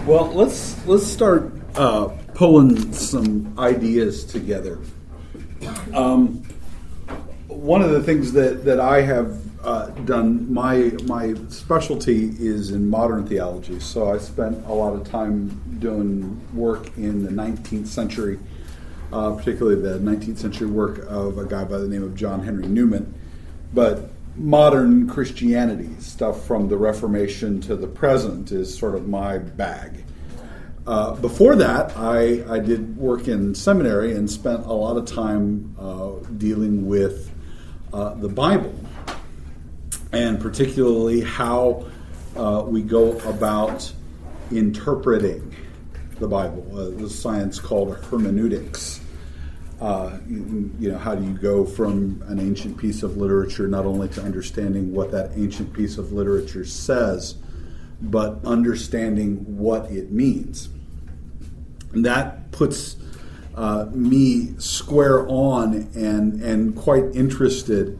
Well, let's start pulling some ideas together. One of the things that I have done, my specialty is in modern theology. So I spent a lot of time doing work in the 19th century, particularly the 19th century work of a guy by the name of John Henry Newman. But modern Christianity, stuff from the Reformation to the present, is sort of my bag. Before that, I did work in seminary and spent a lot of time dealing with the Bible, and particularly how we go about interpreting the Bible, the science called hermeneutics. How do you go from an ancient piece of literature not only to understanding what that ancient piece of literature says, but understanding what it means. And that puts me square on and quite interested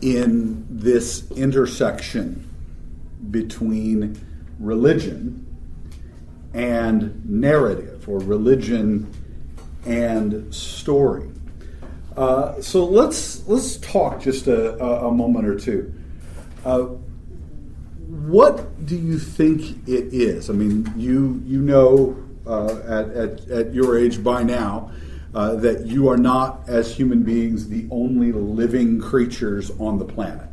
in this intersection between religion and narrative, or religion and story. So let's talk just a moment or two. What do you think it is? I mean, you know at your age by now that you are not, as human beings, the only living creatures on the planet.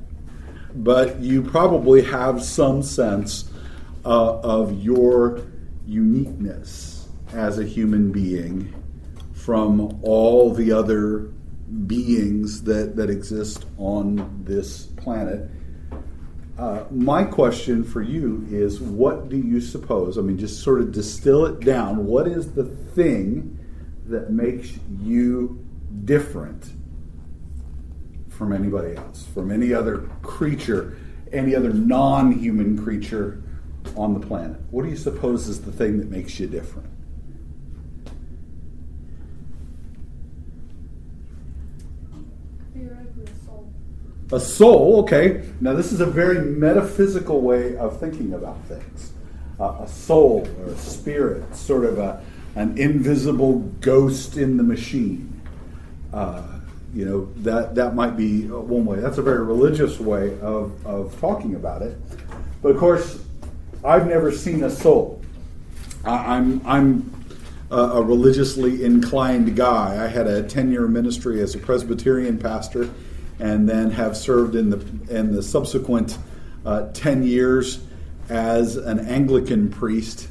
But you probably have some sense of your uniqueness as a human being from all the other beings that exist on this planet. My question for you is, what do you suppose, I mean, just sort of distill it down, what is the thing that makes you different from anybody else, from any other creature, any other non-human creature on the planet? What do you suppose is the thing that makes you different? Theoretically, a soul. A soul, okay. Now this is a very metaphysical way of thinking about things. A soul or a spirit, sort of an invisible ghost in the machine. That might be one way. That's a very religious way of talking about it. But of course, I've never seen a soul. I'm a religiously inclined guy. I had a 10-year ministry as a Presbyterian pastor, and then have served in the subsequent 10 years as an Anglican priest,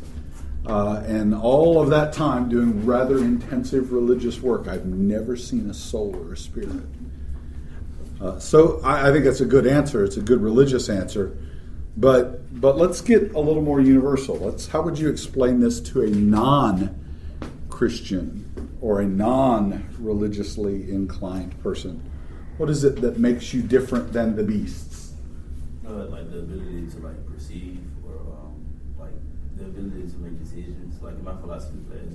and all of that time doing rather intensive religious work. I've never seen a soul or a spirit. So I think that's a good answer. It's a good religious answer. But let's get a little more universal. How would you explain this to a non-Christian or a non-religiously inclined person? What is it that makes you different than the beasts? Like the ability to perceive, or the ability to make decisions. Like in my philosophy class,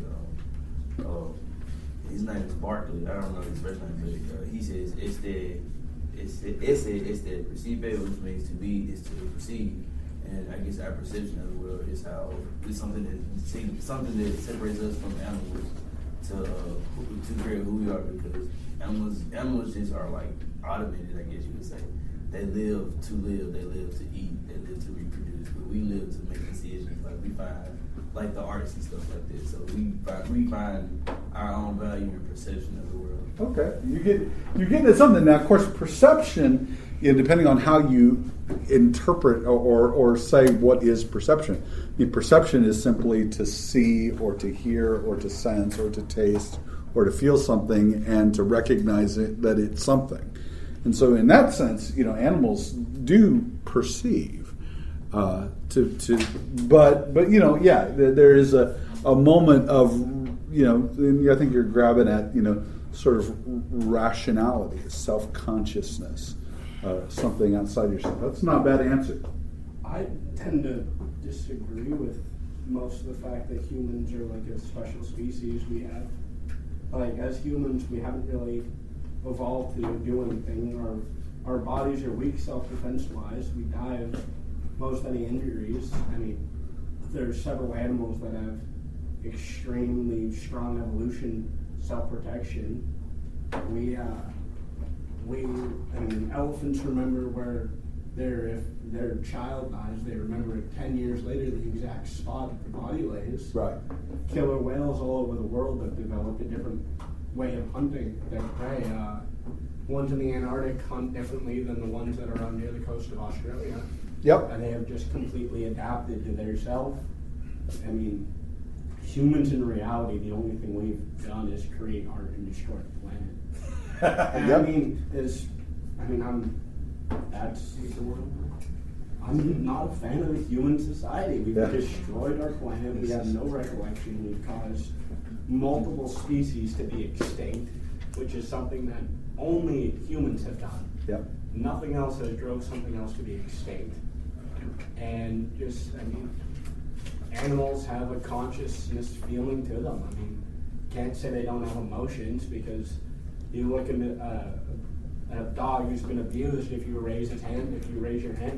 his name is Barkley. I don't know his first name, but he says it's the perceive, which means to be is to perceive. And I guess our perception of the world is how it's something that separates us from animals to create who we are, because animals just are automated, I guess you could say. They live to live, they live to eat, they live to reproduce, but we live to make decisions. We find the arts and stuff like that. So we find our own value and perception of the world. Okay, you're getting at something. Now, of course, perception, depending on how you interpret or say what is perception. Perception is simply to see or to hear or to sense or to taste or to feel something and to recognize that it's something. And so in that sense, animals do perceive. But there is a moment of, I think you're grabbing at, sort of rationality, self-consciousness, something outside yourself. That's not a bad answer. I tend to disagree with most of the fact that humans are a special species. We have, as humans, we haven't really evolved to do anything. Our bodies are weak self-defense wise. We die of most any injuries. I mean, there's several animals that have extremely strong evolution, self-protection. I mean, elephants remember where if their child dies, they remember it 10 years later, the exact spot that the body lays. Right. Killer whales all over the world have developed a different way of hunting their prey. Ones in the Antarctic hunt differently than the ones that are on near the coast of Australia. Yep. And they have just completely adapted to their self. I mean, humans in reality, the only thing we've done is create art and destroy the planet. And Yep. I'm not a fan of the human society. We've Yeah. destroyed our planet. We have no recollection. We've caused multiple species to be extinct, which is something that only humans have done. Yep. Nothing else has drove something else to be extinct. And animals have a consciousness feeling to them. I mean, can't say they don't have emotions, because you look at a dog who's been abused. If you raise your hand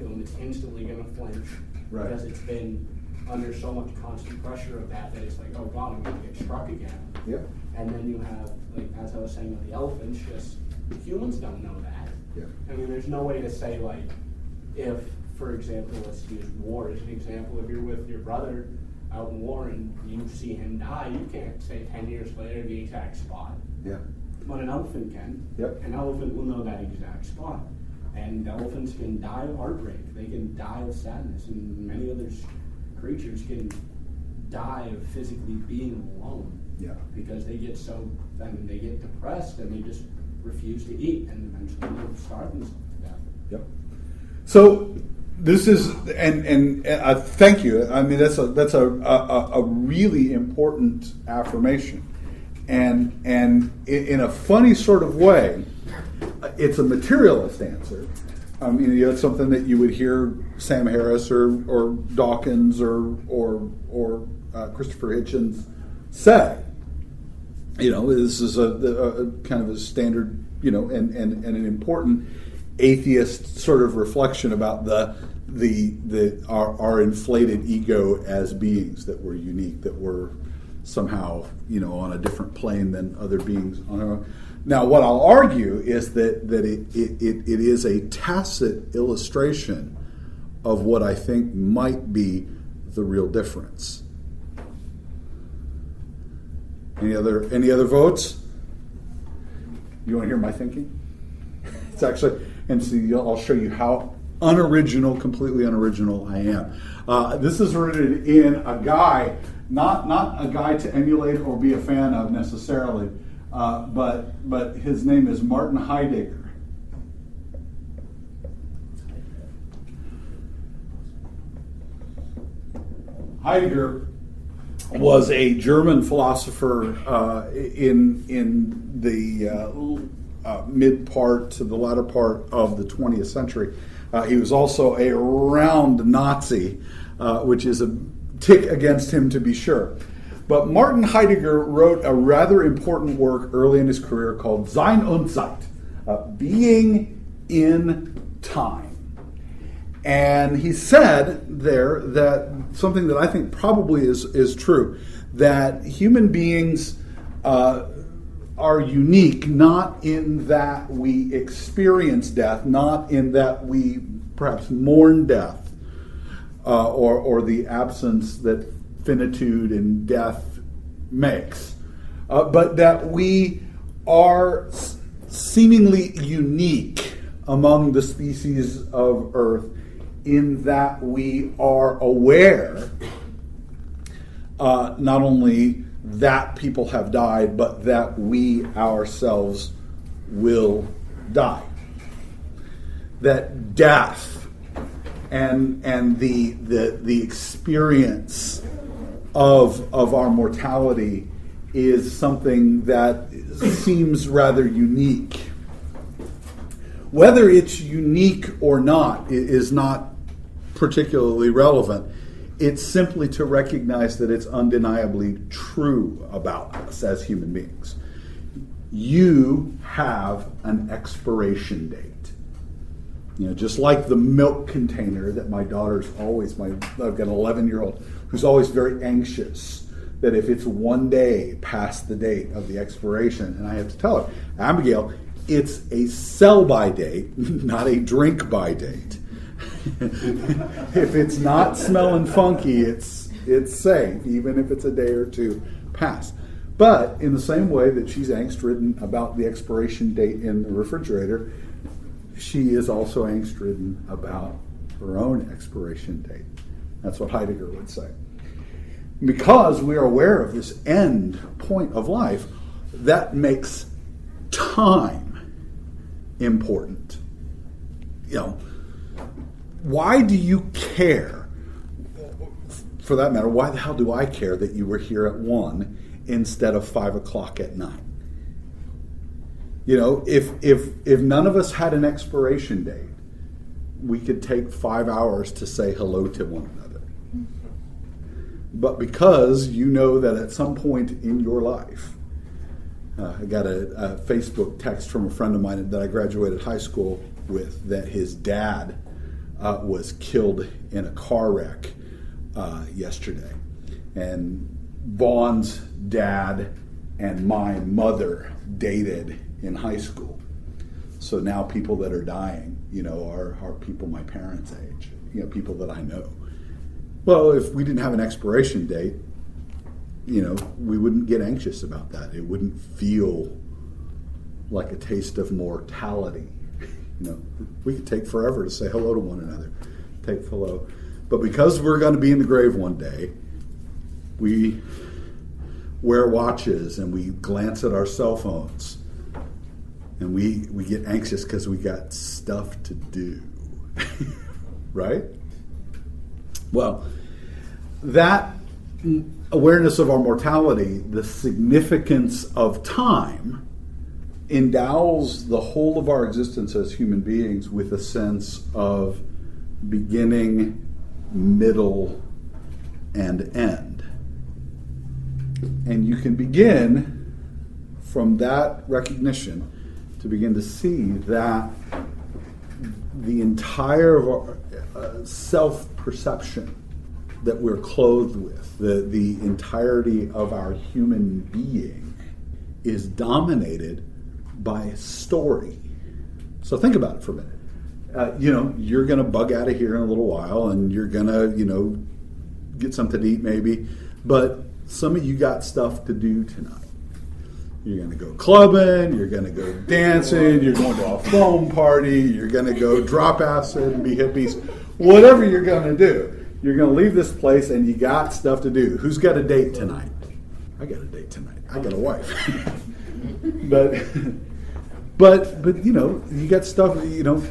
to him, it's instantly going to flinch, Right. because it's been under so much constant pressure of that it's like, oh God, I'm going to get struck again. Yep. And then you have, like, as I was saying with the elephants, just humans don't know that. Yep. I mean, there's no way to say, like, if, for example, let's use war as an example. If you're with your brother out in war and you see him die, you can't say 10 years later the exact spot. Yeah. But an elephant can. Yep. An elephant will know that exact spot. And elephants can die of heartbreak. They can die of sadness. And many other creatures can die of physically being alone. Yeah. Because they get they get depressed and they just refuse to eat, and eventually they'll starve themselves to death. Yep. So this is, and thank you. I mean, that's a really important affirmation, and in a funny sort of way, it's a materialist answer. I mean, it's something that you would hear Sam Harris or Dawkins or Christopher Hitchens say. You know, this is a kind of a standard, you know, and an important atheist sort of reflection about our inflated ego as beings, that we're unique, that we're somehow, you know, on a different plane than other beings on our own. Now, what I'll argue is that it is a tacit illustration of what I think might be the real difference. Any other votes? You want to hear my thinking? It's actually, and see, I'll show you how completely unoriginal I am. This is rooted in a guy, not a guy to emulate or be a fan of necessarily, but his name is Martin Heidegger. Heidegger was a German philosopher in the mid part to the latter part of the 20th century. He was also a round Nazi, which is a tick against him to be sure. But Martin Heidegger wrote a rather important work early in his career called Sein und Zeit, Being in Time. And he said there that something that I think probably is true, that human beings are unique, not in that we experience death, not in that we perhaps mourn death, or the absence that finitude and death makes, but that we are seemingly unique among the species of Earth, in that we are aware not only that people have died, but that we ourselves will die. That death and the experience of our mortality is something that seems rather unique. Whether it's unique or not is not particularly relevant. It's simply to recognize that it's undeniably true about us as human beings. You have an expiration date. You know, just like the milk container that my daughter's I've got an 11-year-old, who's always very anxious that if it's one day past the date of the expiration, and I have to tell her, Abigail, it's a sell-by date, not a drink-by date. If it's not smelling funky, it's safe, even if it's a day or two past. But in the same way that she's angst-ridden about the expiration date in the refrigerator, she is also angst-ridden about her own expiration date. That's what Heidegger would say. Because we are aware of this end point of life, that makes time important. You know, why do you care? For that matter, why the hell do I care that you were here at 1 instead of 5 o'clock at night? You know, if none of us had an expiration date, we could take 5 hours to say hello to one another. But because you know that at some point in your life, I got a Facebook text from a friend of mine that I graduated high school with, that his dad was killed in a car wreck yesterday. And Vaughn's dad and my mother dated in high school. So now people that are dying, you know, are people my parents' age, you know, people that I know. Well, if we didn't have an expiration date, you know, we wouldn't get anxious about that. It wouldn't feel like a taste of mortality. You know, we could take forever to say hello to one another, take hello. But because we're going to be in the grave one day, we wear watches and we glance at our cell phones, and we get anxious because we got stuff to do, right? Well, that awareness of our mortality, the significance of time, endows the whole of our existence as human beings with a sense of beginning, middle, and end. And you can begin from that recognition to begin to see that the entire of our self-perception that we're clothed with, the entirety of our human being, is dominated by a story. So think about it for a minute. You know, you're going to bug out of here in a little while, and you're going to, you know, get something to eat maybe, but some of you got stuff to do tonight. You're going to go clubbing, you're going to go dancing, you're going to a foam party, you're going to go drop acid and be hippies. Whatever you're going to do, you're going to leave this place and you got stuff to do. Who's got a date tonight? I got a date tonight. I got a wife. But you know, you got stuff, you know,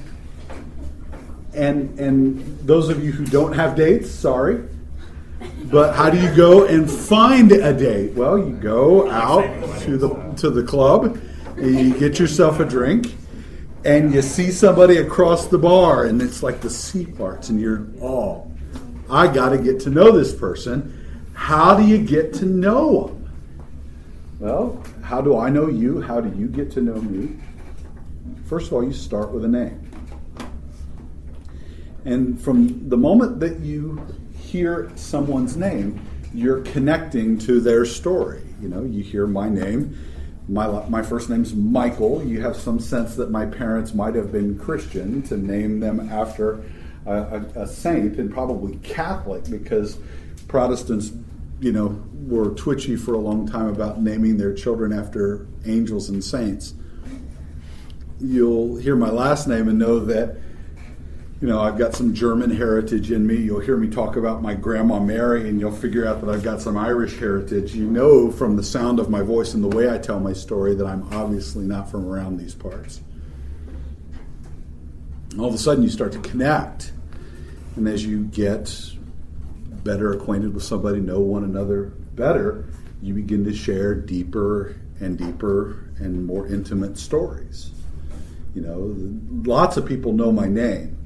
and those of you who don't have dates, sorry. But how do you go and find a date? Well, you go out to the club, you get yourself a drink, and you see somebody across the bar, and it's like the sea parts, and you're, oh, I got to get to know this person. How do you get to know them? Well, how do I know you? How do you get to know me? First of all, you start with a name. And from the moment that you hear someone's name, you're connecting to their story. You know, you hear my name. My first name's Michael. You have some sense that my parents might have been Christian to name them after a saint, and probably Catholic, because Protestants, you know, were twitchy for a long time about naming their children after angels and saints. You'll hear my last name and know that, you know, I've got some German heritage in me. You'll hear me talk about my Grandma Mary, and you'll figure out that I've got some Irish heritage. You know from the sound of my voice and the way I tell my story that I'm obviously not from around these parts. All of a sudden you start to connect. And as you get better acquainted with somebody, know one another better, you begin to share deeper and deeper and more intimate stories. You know, lots of people know my name.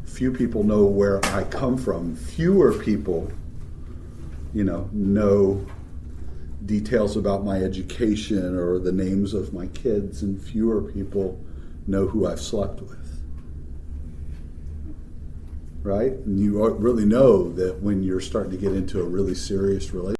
Few people know where I come from. Fewer people, you know details about my education or the names of my kids, and fewer people know who I've slept with. right? And you really know that when you're starting to get into a really serious relationship,